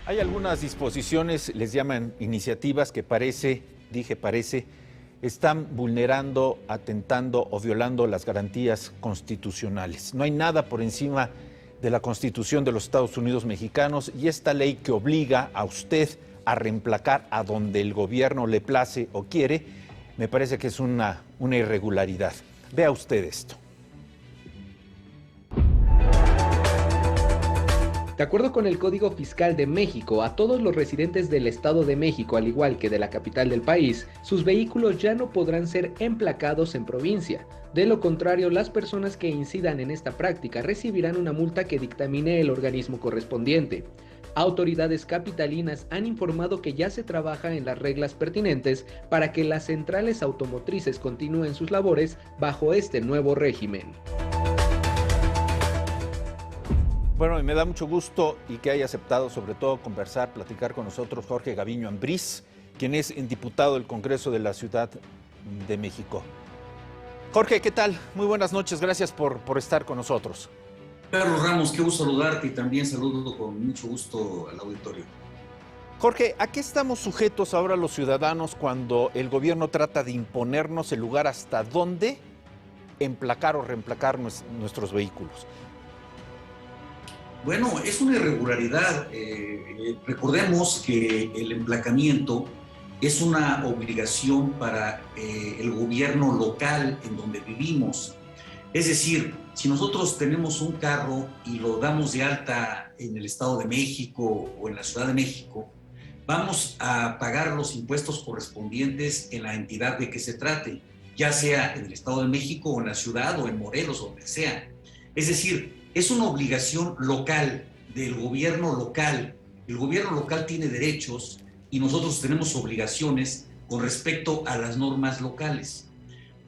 Hay algunas disposiciones, les llaman iniciativas, que parece, están vulnerando, atentando o violando las garantías constitucionales. No hay nada por encima de la Constitución de los Estados Unidos mexicanos, y esta ley que obliga a usted a reemplacar a donde el gobierno le place o quiere, me parece que es una irregularidad. Vea usted esto. De acuerdo con el Código Fiscal de México, a todos los residentes del Estado de México, al igual que de la capital del país, sus vehículos ya no podrán ser emplacados en provincia. De lo contrario, las personas que incidan en esta práctica recibirán una multa que dictamine el organismo correspondiente. Autoridades capitalinas han informado que ya se trabaja en las reglas pertinentes para que las centrales automotrices continúen sus labores bajo este nuevo régimen. Bueno, y me da mucho gusto y que haya aceptado, sobre todo, platicar con nosotros Jorge Gaviño Ambriz, quien es diputado del Congreso de la Ciudad de México. Jorge, ¿qué tal? Muy buenas noches, gracias por estar con nosotros. Carlos Ramos, qué gusto saludarte, y también saludo con mucho gusto al auditorio. Jorge, ¿a qué estamos sujetos ahora los ciudadanos cuando el gobierno trata de imponernos el lugar hasta dónde emplacar o reemplacar nuestros vehículos? Bueno, es una irregularidad. Recordemos que el emplacamiento es una obligación para el gobierno local en donde vivimos. Es decir, si nosotros tenemos un carro y lo damos de alta en el Estado de México o en la Ciudad de México, vamos a pagar los impuestos correspondientes en la entidad de que se trate, ya sea en el Estado de México o en la ciudad o en Morelos o donde sea. Es decir, es una obligación local del gobierno local. El gobierno local tiene derechos y nosotros tenemos obligaciones con respecto a las normas locales.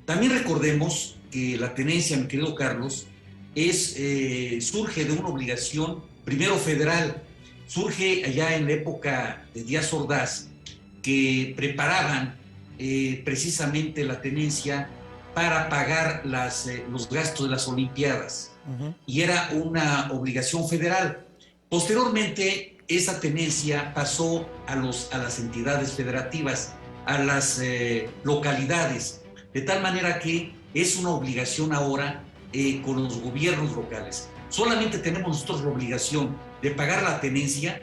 También recordemos que la tenencia, mi querido Carlos, surge de una obligación primero federal. Surge allá en la época de Díaz Ordaz, que preparaban precisamente la tenencia para pagar los gastos de las Olimpiadas. Y era una obligación federal. Posteriormente, esa tenencia pasó a las entidades federativas, a las localidades, de tal manera que es una obligación ahora con los gobiernos locales. Solamente tenemos nosotros la obligación de pagar la tenencia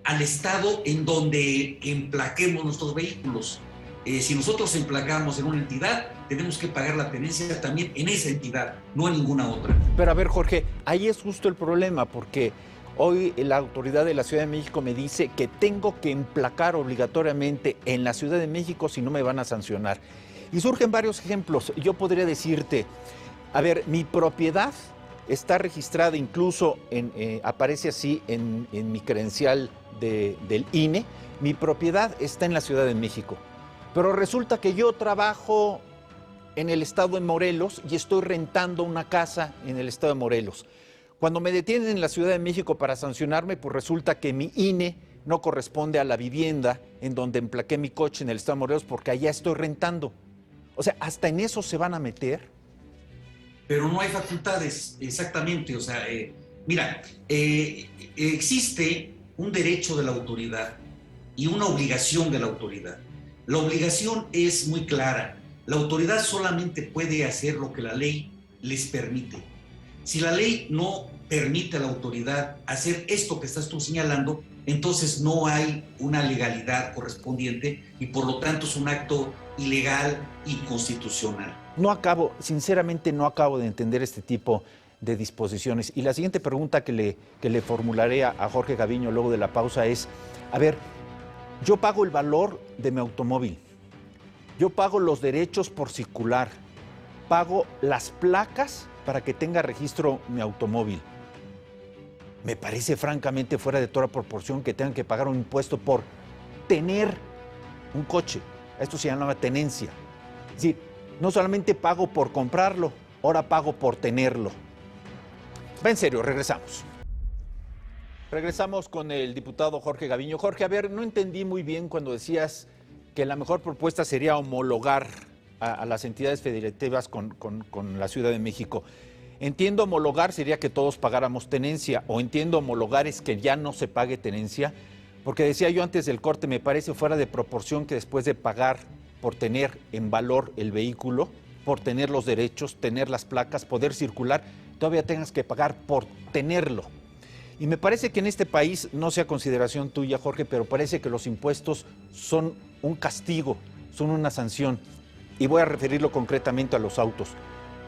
al estado en donde emplaquemos nuestros vehículos. Si nosotros emplacamos en una entidad, tenemos que pagar la tenencia también en esa entidad, no en ninguna otra. Pero a ver, Jorge, ahí es justo el problema, porque hoy la autoridad de la Ciudad de México me dice que tengo que emplacar obligatoriamente en la Ciudad de México, si no me van a sancionar. Y surgen varios ejemplos. Yo podría decirte, a ver, mi propiedad está registrada, incluso aparece así en mi credencial del INE, mi propiedad está en la Ciudad de México. Pero resulta que yo trabajo en el estado de Morelos y estoy rentando una casa en el estado de Morelos. Cuando me detienen en la Ciudad de México para sancionarme, pues resulta que mi INE no corresponde a la vivienda en donde emplaqué mi coche en el estado de Morelos, porque allá estoy rentando. O sea, ¿hasta en eso se van a meter? Pero no hay facultades, exactamente. O sea, mira, existe un derecho de la autoridad y una obligación de la autoridad. La obligación es muy clara. La autoridad solamente puede hacer lo que la ley les permite. Si la ley no permite a la autoridad hacer esto que estás tú señalando, entonces no hay una legalidad correspondiente y por lo tanto es un acto ilegal, inconstitucional. Sinceramente no acabo de entender este tipo de disposiciones. Y la siguiente pregunta que le formularé a Jorge Gaviño luego de la pausa es, a ver, yo pago el valor de mi automóvil, yo pago los derechos por circular, pago las placas para que tenga registro mi automóvil. Me parece francamente fuera de toda proporción que tengan que pagar un impuesto por tener un coche. Esto se llama tenencia. Es decir, no solamente pago por comprarlo, ahora pago por tenerlo. Va en serio, regresamos. Regresamos con el diputado Jorge Gaviño. Jorge, a ver, no entendí muy bien cuando decías que la mejor propuesta sería homologar a las entidades federativas con la Ciudad de México. Entiendo homologar sería que todos pagáramos tenencia, o entiendo homologar es que ya no se pague tenencia, porque decía yo antes del corte, me parece fuera de proporción que después de pagar por tener en valor el vehículo, por tener los derechos, tener las placas, poder circular, todavía tengas que pagar por tenerlo. Y me parece que en este país, no sea consideración tuya, Jorge, pero parece que los impuestos son un castigo, son una sanción. Y voy a referirlo concretamente a los autos.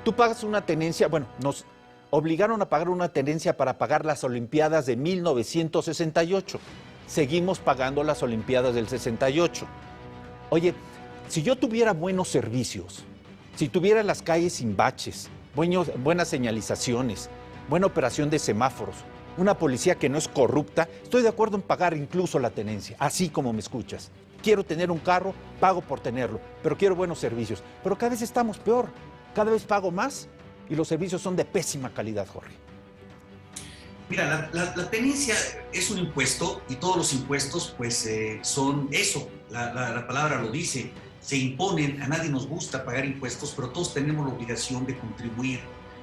Tú pagas una tenencia, bueno, nos obligaron a pagar una tenencia para pagar las Olimpiadas de 1968. Seguimos pagando las Olimpiadas del 68. Oye, si yo tuviera buenos servicios, si tuviera las calles sin baches, buenas señalizaciones, buena operación de semáforos, una policía que no es corrupta, estoy de acuerdo en pagar incluso la tenencia, así como me escuchas. Quiero tener un carro, pago por tenerlo, pero quiero buenos servicios. Pero cada vez estamos peor, cada vez pago más y los servicios son de pésima calidad, Jorge. Mira, la tenencia es un impuesto y todos los impuestos pues son eso, la palabra lo dice, se imponen, a nadie nos gusta pagar impuestos, pero todos tenemos la obligación de contribuir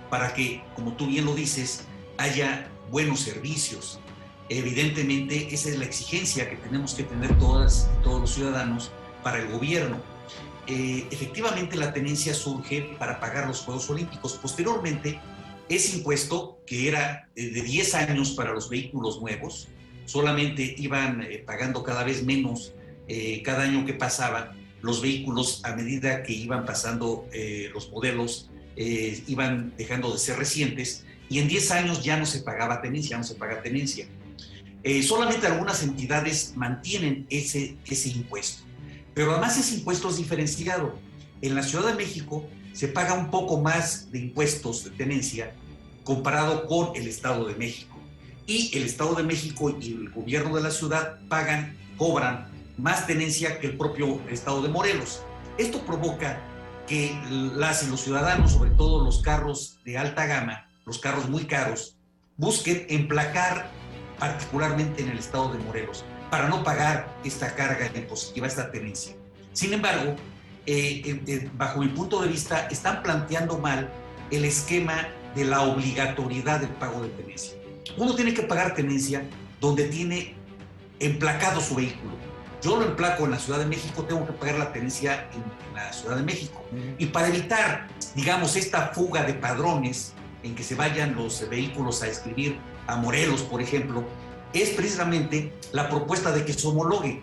para que, como tú bien lo dices, haya buenos servicios. Evidentemente, esa es la exigencia que tenemos que tener todos los ciudadanos para el gobierno. Efectivamente, la tenencia surge para pagar los Juegos Olímpicos. Posteriormente, ese impuesto, que era de 10 años para los vehículos nuevos, solamente iban pagando cada vez menos cada año que pasaba. Los vehículos, a medida que iban pasando los modelos, iban dejando de ser recientes, y en 10 años ya no se pagaba tenencia, ya no se paga tenencia. Solamente algunas entidades mantienen ese impuesto. Pero además ese impuesto es diferenciado. En la Ciudad de México se paga un poco más de impuestos de tenencia comparado con el Estado de México. Y el Estado de México y el gobierno de la ciudad cobran más tenencia que el propio Estado de Morelos. Esto provoca que los ciudadanos, sobre todo los carros de alta gama, los carros muy caros, busquen emplacar particularmente en el Estado de Morelos, para no pagar esta carga impositiva, esta tenencia. Sin embargo, bajo mi punto de vista, están planteando mal el esquema de la obligatoriedad del pago de tenencia. Uno tiene que pagar tenencia donde tiene emplacado su vehículo. Yo lo emplaco en la Ciudad de México, tengo que pagar la tenencia en la Ciudad de México. Y para evitar, digamos, esta fuga de padrones en que se vayan los vehículos a escribir a Morelos, por ejemplo, es precisamente la propuesta de que se homologue.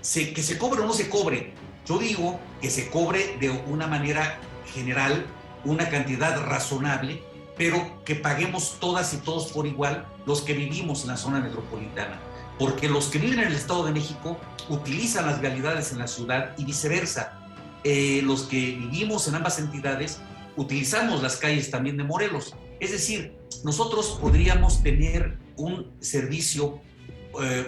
Que se cobre o no se cobre. Yo digo que se cobre de una manera general, una cantidad razonable, pero que paguemos todas y todos por igual los que vivimos en la zona metropolitana. Porque los que viven en el Estado de México utilizan las vialidades en la ciudad y viceversa. Los que vivimos en ambas entidades utilizamos las calles también de Morelos. Es decir, nosotros podríamos tener un servicio,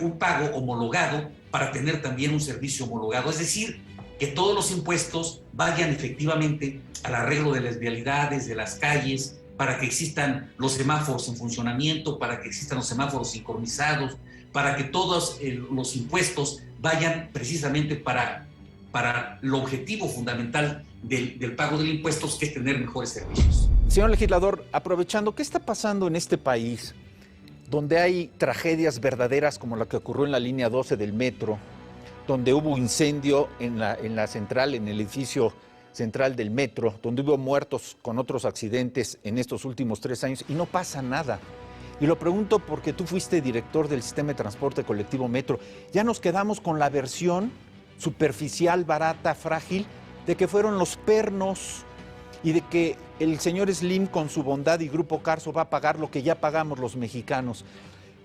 un pago homologado para tener también un servicio homologado. Es decir, que todos los impuestos vayan efectivamente al arreglo de las vialidades, de las calles, para que existan los semáforos en funcionamiento, para que existan los semáforos sincronizados, para que todos los impuestos vayan precisamente para el objetivo fundamental del pago de impuestos, que es tener mejores servicios. Señor legislador, aprovechando, ¿qué está pasando en este país donde hay tragedias verdaderas como la que ocurrió en la línea 12 del metro, donde hubo incendio en la central, en el edificio central del metro, donde hubo muertos con otros accidentes en estos últimos 3 años y no pasa nada? Y lo pregunto porque tú fuiste director del sistema de transporte colectivo Metro. Ya nos quedamos con la versión superficial, barata, frágil, de que fueron los pernos y de que el señor Slim con su bondad y Grupo Carso va a pagar lo que ya pagamos los mexicanos.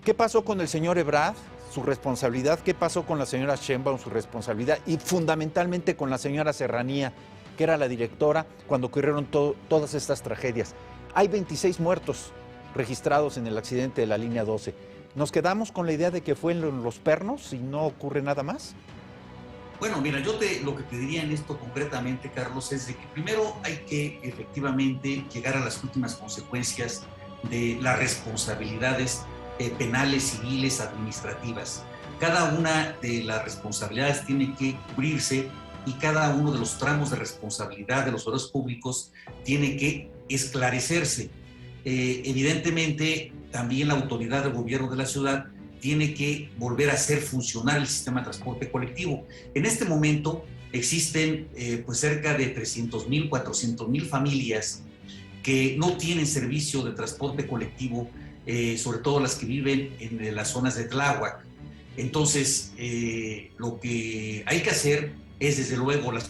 ¿Qué pasó con el señor Ebrard? Su responsabilidad. ¿Qué pasó con la señora Sheinbaum? Su responsabilidad. Y fundamentalmente con la señora Serranía, que era la directora cuando ocurrieron todas estas tragedias. Hay 26 muertos registrados en el accidente de la línea 12. ¿Nos quedamos con la idea de que fue en los pernos y no ocurre nada más? Bueno, mira, lo que te diría en esto concretamente, Carlos, es de que primero hay que efectivamente llegar a las últimas consecuencias de las responsabilidades penales, civiles, administrativas. Cada una de las responsabilidades tiene que cubrirse y cada uno de los tramos de responsabilidad de los órganos públicos tiene que esclarecerse. evidentemente también la autoridad del gobierno de la ciudad tiene que volver a hacer funcionar el sistema de transporte colectivo. En este momento existen pues cerca de 300,000, 400,000 familias que no tienen servicio de transporte colectivo, sobre todo las que viven en las zonas de Tláhuac. Entonces, lo que hay que hacer es, desde luego, las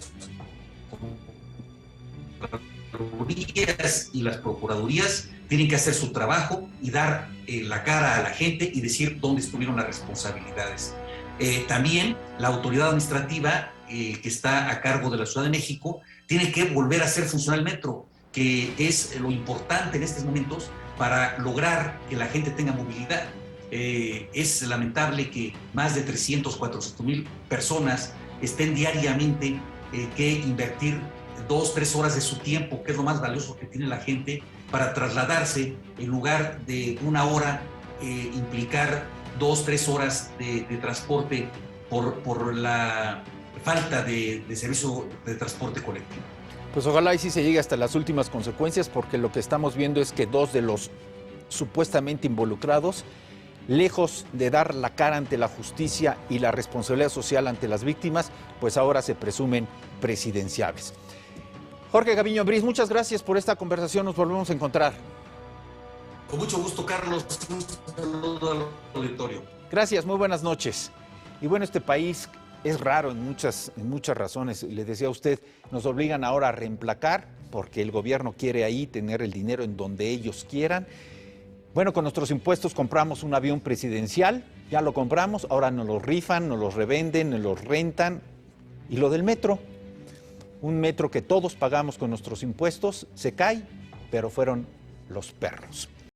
procuradurías y las procuradurías tienen que hacer su trabajo y dar la cara a la gente y decir dónde estuvieron las responsabilidades. También la autoridad administrativa que está a cargo de la Ciudad de México tiene que volver a hacer funcionar el metro, que es lo importante en estos momentos para lograr que la gente tenga movilidad. Es lamentable que más de 300, 400,000 personas estén diariamente que invertir 2, 3 horas de su tiempo, que es lo más valioso que tiene la gente, para trasladarse, en lugar de 1 hora, implicar 2, 3 horas de transporte por la falta de servicio de transporte colectivo. Pues ojalá y sí se llegue hasta las últimas consecuencias, porque lo que estamos viendo es que 2 de los supuestamente involucrados, lejos de dar la cara ante la justicia y la responsabilidad social ante las víctimas, pues ahora se presumen presidenciables. Jorge Gaviño Ambriz, muchas gracias por esta conversación, nos volvemos a encontrar. Con mucho gusto, Carlos, un saludo al auditorio. Gracias, muy buenas noches. Y bueno, este país es raro en muchas razones. Les decía a usted, nos obligan ahora a reemplacar porque el gobierno quiere ahí tener el dinero en donde ellos quieran. Bueno, con nuestros impuestos compramos un avión presidencial, ya lo compramos, ahora nos lo rifan, nos lo revenden, nos lo rentan. Y lo del metro, un metro que todos pagamos con nuestros impuestos, se cae, pero fueron los perros.